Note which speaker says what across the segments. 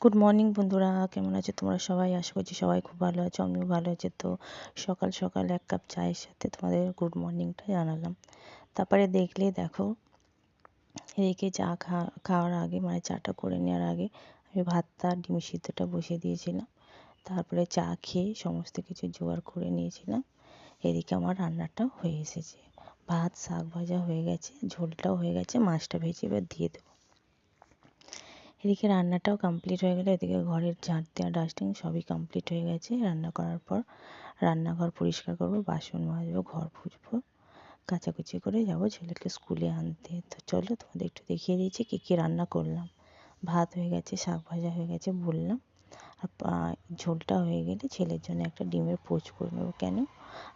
Speaker 1: Good morning বন্ধুরা, কেমন আছো তোমরা সবাই? আশা করছি সবাই খুব ভালো আছো, আমিও ভালো আছি। তো সকাল সকাল এক কাপ চায়ের সাথে তোমাদের গুড মর্নিংটা জানালাম। তারপরে দেখো, এদিকে চা খাওয়ার আগে মানে চাটা করে নেওয়ার আগে আমি ভাতটা ডিম সিদ্ধটা বসিয়ে দিয়েছিলাম। তারপরে চা খেয়ে সমস্ত কিছু জোগাড় করে নিয়েছিলাম। এদিকে আমার রান্নাটাও হয়ে এসেছে, ভাত শাক ভাজা হয়ে গেছে, ঝোলটাও হয়ে গেছে, মাছটা ভেজে এবার দিয়ে দেবো। এদিকে রান্নাটাও কমপ্লিট হয়ে গেলে এদিকে ঘরের ঝাঁট দেওয়া ডাস্টিং সবই কমপ্লিট হয়ে গেছে। রান্না করার পর রান্নাঘর পরিষ্কার করবো, বাসন মাজবো, ঘর পুছবো, কাচাকুচি করে যাবো ছেলেকে স্কুলে আনতে। তো চলো তোমাদের একটু দেখিয়ে দিয়েছি কী কী রান্না করলাম। ভাত হয়ে গেছে, শাক ভাজা হয়ে গেছে বললাম, আর ঝোলটা হয়ে গেলে ছেলের জন্য একটা ডিমের পোচ করে নেবো। কেন,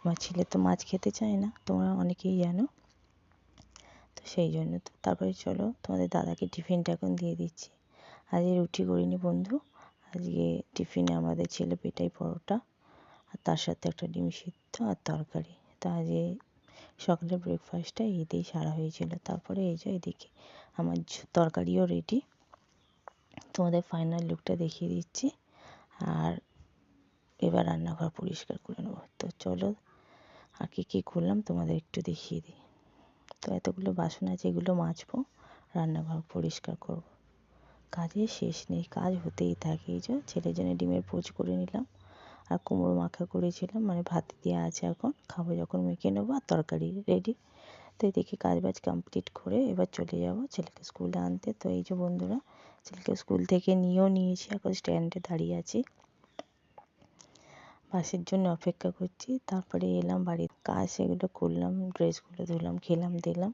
Speaker 1: আমার ছেলে তো মাছ খেতে চায় না, তোমরা অনেকেই জানো, তো সেই জন্য। তো তারপরে চলো তোমাদের দাদাকে টিফিনটা এখন দিয়ে দিচ্ছি। আজকে রুটি করিনি বন্ধু, আজকে টিফিনে আমাদের ছেলে পেটাই পরোটা আর তার সাথে একটা ডিম সিদ্ধ আর তরকারি। তো আজকে সকালের ব্রেকফাস্টটা এই দিয়েই সারা হয়েছিল। তারপরে এই যে এদিকে আমার তরকারিও রেডি, তোমাদের ফাইনাল লুকটা দেখিয়ে দিচ্ছি। আর এবার রান্নাঘর পরিষ্কার করে নেবো। তো চলো আর কী করলাম তোমাদের একটু দেখিয়ে দিই। তো এতগুলো বাসন আছে, এগুলো মাজবো, রান্নাঘর পরিষ্কার করবো, কাজের শেষ নেই, কাজ হতেই থাকে। এই যে ছেলের জন্য ডিমের পোচ করে নিলাম, আর কুমড়ো মাখা করেছিলাম, মানে ভাতে দেওয়া আছে, এখন খাবো যখন মেখে নেবো, আর তরকারি রেডি। তো এদিকে কাজবাজ কমপ্লিট করে এবার চলে যাব ছেলেকে স্কুলে আনতে। তো এই যে বন্ধুরা, ছেলেকে স্কুল থেকে নিয়েও নিয়েছি, এখন স্ট্যান্ডে দাঁড়িয়ে আছি, বাসের জন্য অপেক্ষা করছি। তারপরে এলাম বাড়ির কাজ, সেগুলো করলাম, ড্রেসগুলো ধুলাম, খেলাম দিলাম,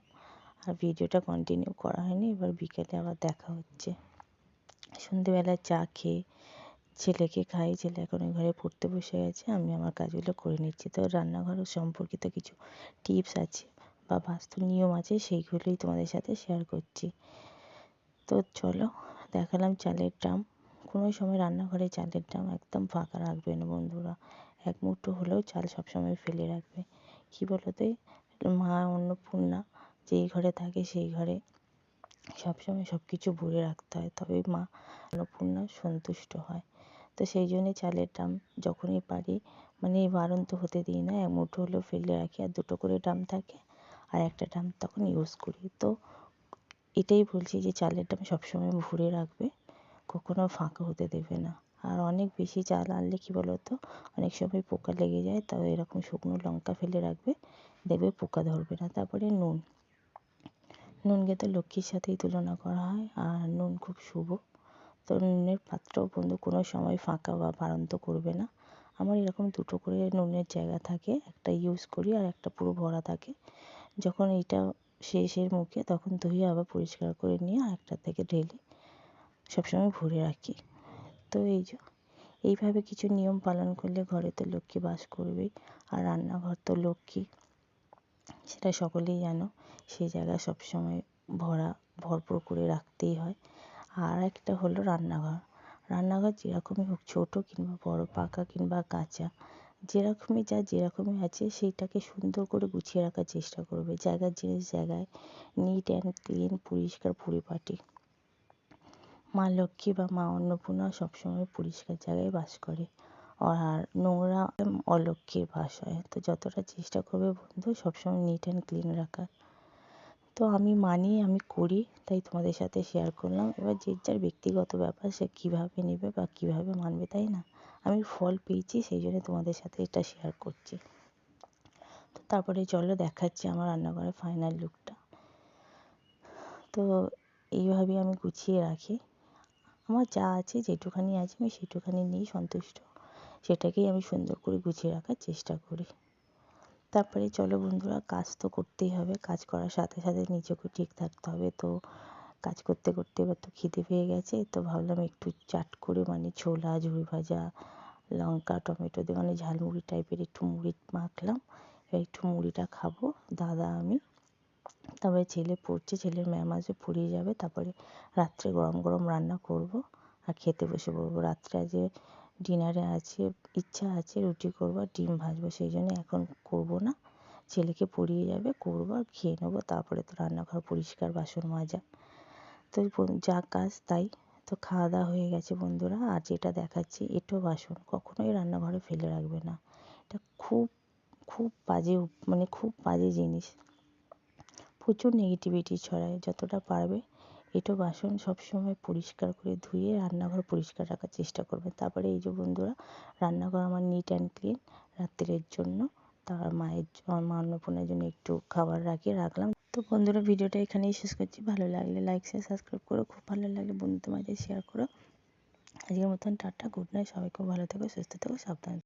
Speaker 1: আর ভিডিওটা কন্টিনিউ করা হয়নি। এবার বিকেলে আবার দেখা হচ্ছে। সন্ধেবেলা চা খেয়ে ছেলেকে খাই, ছেলে এখন ওই ঘরে পড়তে বসে গেছে, আমি আমার কাজগুলো করে নিচ্ছি। তো রান্নাঘর সম্পর্কিত কিছু টিপস আছে বা বাস্তু নিয়ম আছে, সেইগুলোই তোমাদের সাথে শেয়ার করছি। তো চলো, দেখালাম চালের ড্রাম। কোনো সময় রান্নাঘরে চালের ড্রাম একদম ফাঁকা রাখবে না বন্ধুরা, এক মুঠো হলেও চাল সবসময় ফেলে রাখবে। কী বলো তো, মা অন্নপূর্ণা যেই ঘরে থাকে সেই ঘরে সবসময় সব কিছু ভরে রাখতে হয়, তবেই মা অন্নপূর্ণা সন্তুষ্ট হয়। তো সেই জন্যে চালের ড্রাম যখনই পারি, মানে বারন্ত হতে দিই না, এক মুঠো হলেও ফেলে রাখি, আর দুটো করে ড্রাম থাকে, আর একটা ড্রাম তখন ইউজ করি। তো এটাই বলছি যে চালের ড্রাম সবসময় ভরে রাখবে, কখনো ফাঁকা হতে দেবে না। আর অনেক বেশি চাল আনলে কী বলো তো, অনেক সময় পোকা লেগে যায়, তাও এরকম শুকনো লঙ্কা ফেলে রাখবে, দেখবে পোকা ধরবে না। তারপরে নুনকে তো লক্ষ্মীর সাথেই তুলনা করা হয়, আর নুন খুব শুভ। তো নুনের পাত্র বন্ধু কোনো সময় ফাঁকা বা বাড়ন্ত করবে না। আমার এরকম দুটো করে নুনের জায়গা থাকে, একটা ইউজ করি আর একটা পুরো ভরা থাকে। যখন এইটা শেষের মুখে, তখন ধুয়ে আবার পরিষ্কার করে নিয়ে আর একটা থেকে ঢেলে সবসময় ভরে রাখি। তো এইভাবে কিছু নিয়ম পালন করলে ঘরে তো লক্ষ্মী বাস করবেই। আর রান্নাঘর তো লক্ষ্মী, সেটা সকলেই জানো, সেই জায়গা সবসময় ভরপুর করে রাখতেই হয়। আর একটা হলো রান্নাঘর যেরকমই হোক, ছোটো কিংবা বড়, পাকা কিংবা কাঁচা, যেরকমই আছে সেইটাকে সুন্দর করে গুছিয়ে রাখার চেষ্টা করবে। জায়গার জিনিস জায়গায়, নিট অ্যান্ড ক্লিন, পরিষ্কার পরিপাটি। মা লক্ষ্মী বা মা অন্নপূর্ণা সবসময় পরিষ্কার জায়গায় বাস করে, আর নোংরা অলক্ষ্মীর বাস হয়। তো যতটা চেষ্টা করবে বন্ধু সবসময় নিট অ্যান্ড ক্লিন রাখার। তো আমি মানি, আমি করি, তাই তোমাদের সাথে শেয়ার করলাম। এবার যে যার ব্যক্তিগত ব্যাপার, সে কীভাবে নেবে বা কীভাবে মানবে, তাই না? আমি ফল পেয়েছি, সেই জন্য তোমাদের সাথে এটা শেয়ার করছি। তো তারপরে চলো দেখাচ্ছি আমার রান্নাঘরের ফাইনাল লুকটা। তো এইভাবেই আমি গুছিয়ে রাখি, আমার যা আছে, যেটুখানি আছে আমি সেটুখানি নিয়েই সন্তুষ্ট, সেটাকেই আমি সুন্দর করে গুছিয়ে রাখার চেষ্টা করি। তারপরে চলো বন্ধুরা, কাজ তো করতেই হবে, কাজ করার সাথে সাথে নিজেকেও ঠিক থাকতে হবে। তো কাজ করতে করতে এবার তো খিদে পেয়ে গেছে, তো ভাবলাম একটু চাট করে, মানে ছোলা, ঝুড়ি ভাজা, লঙ্কা টমেটো দিয়ে, মানে ঝালমুড়ি টাইপের একটু মুড়ি মাখলাম। এবার একটু মুড়িটা খাবো দাদা আমি, তারপরে ছেলে পড়ছে, ছেলের ম্যাম আসবে, পড়িয়ে যাবে। তারপরে রাত্রে গরম গরম রান্না করব আর খেতে বসে পড়বো। রাত্রে আজকে ডিনারে আছে, ইচ্ছা আছে রুটি করবো আর ডিম ভাজবো, সেই জন্য এখন করবো না, ছেলেকে পড়িয়ে যাবে, করবো আর খেয়ে নেবো। তারপরে তো রান্নাঘর পরিষ্কার, বাসন মাজা, তো যা কাজ তাই। তো খাওয়া দাওয়া হয়ে গেছে বন্ধুরা। আর যেটা দেখাচ্ছি, এঁটো বাসন কখনোই রান্নাঘরে ফেলে রাখবে না। এটা খুব খুব বাজে, মানে খুব বাজে জিনিস, প্রচুর নেগেটিভিটি ছড়ায়। যতটা পারবে এঁটো বাসন সবসময় পরিষ্কার করে ধুয়ে রান্নাঘর পরিষ্কার রাখার চেষ্টা করবে। তারপরে এই যে বন্ধুরা, রান্নাঘর আমার নিট অ্যান্ড ক্লিন রাত্রের জন্য। তার আমার মা অন্নপূর্ণার জন্য একটু খাবার রাখলাম। তো বন্ধুরা, ভিডিওটা এখানেই শেষ করছি। ভালো লাগলে লাইক শেয়ার সাবস্ক্রাইব করো, খুব ভালো লাগলে বন্ধুদের মাঝে শেয়ার করো। আজকের মতন টাটা, গুড নাইট, সবাই খুব ভালো থেকো, সুস্থ থেকো, সাবধানে।